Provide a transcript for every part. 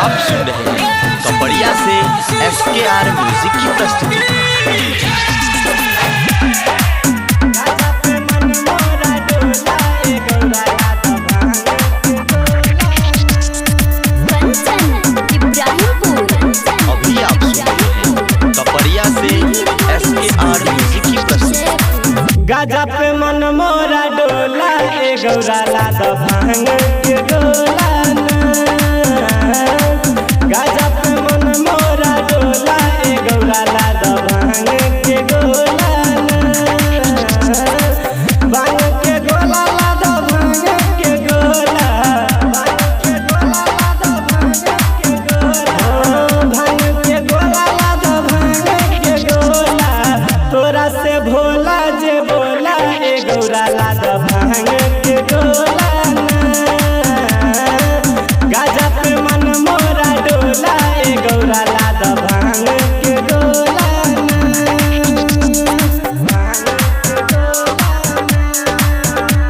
आप सुन रहे हैं कपड़िया से SKR म्यूजिक की प्रस्तुति। अभी आप सुन रहे हैं कपड़िया से SKR म्यूजिक की प्रस्तुति। गाजा पे मन मोरा डोला ए गौरा लाद भांग के डोला गाजा पे मन मोरा डोला ए गौरा लाद भांग के डोला भांग के गोला लाद भांग के गोला भांग के गोला लाद भांग के गोला तोरा से भोला जे बोला ए गौरा लाद भांग के डोला गाजा पे मन मोरा डोला ए गौरा लाद भांग के डोला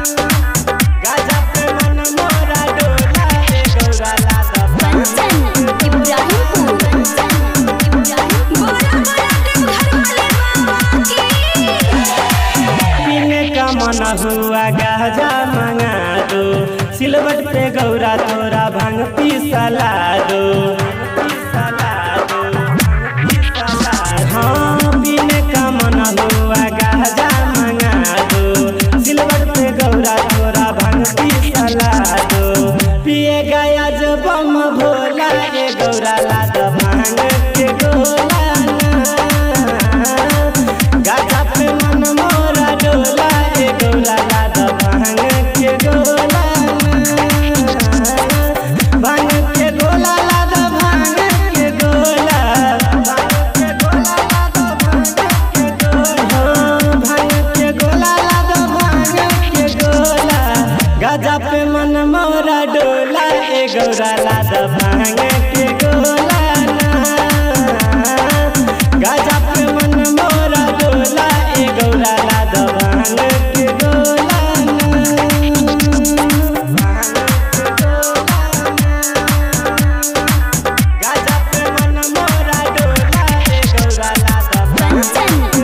गाजा पे मन मोरा डोला ए गौरा लाद पीने का मन हुआ गाजा मंगा दो सिलवट पे गौरा तोरा भांग पिसला दो हाँ पीने का मन हुआ गाजा मंगा दो सिलवट पे गौरा तोरा भांग पिसला दो पिए गया जो बम भोला ए गौरा लाद भांग के गोला गाजा पे मन मोरा डोला ए गौरा लाद भांग के गोला भांग के गोला लाद भांग के गोला भांग के गोला लाद भांग के गोला गाजा पे मन मोरा डोला ए गौरा लाद भांग के गोला गाजा पे मन मोरा डोला ए गौरा लाद भांग के गोला गाजा पे मन मोरा डोला ए गौरा लाद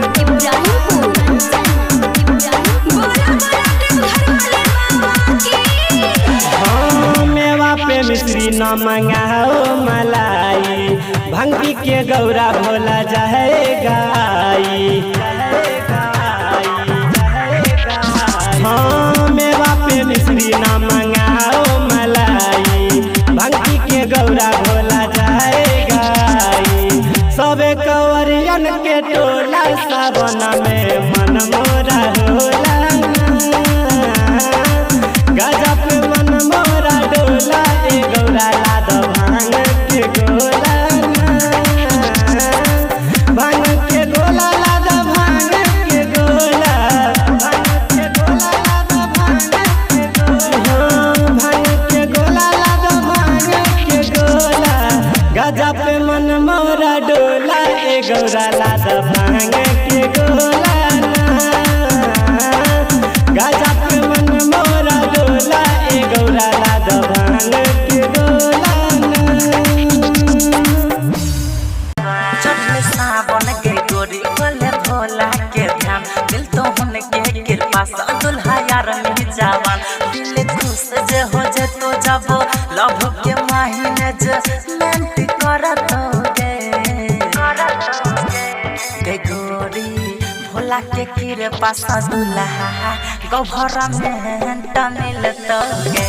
मेवा पे मिश्री न मंगाओ मलाई भंगी के गौरा भोला जाएगा हाँ मेवा पे मिश्री न मंगाओ मलाई भंगी के गौरा भोला जाएगा सबे कवरियन के टोला सावन में मन मोरा होला गाजा पे मन मोरा डोला ए गौरा लाद भांग के गोला भांग के गोला लाद भांग के गोला भांग के गोला लाद भांग के गोला भांग के गोला लाद भांग के गोला गाजा पे मन मोरा डोला ए गौरा लाद भांग के गोला गाजा पे मन मोरा डोला ए गौरा लाद भांग के गोला चढ़ले सावन के गोरी बोले भोला के ध्यान दिल तो उनके कृपा से दुल्हा यार मिल जावान दिल खुश जे हो जे तो जाबो लव के महीने जे मेंट करत गे गोरी भोला के कृपा से दुल्हा गौहरा में मिलत गे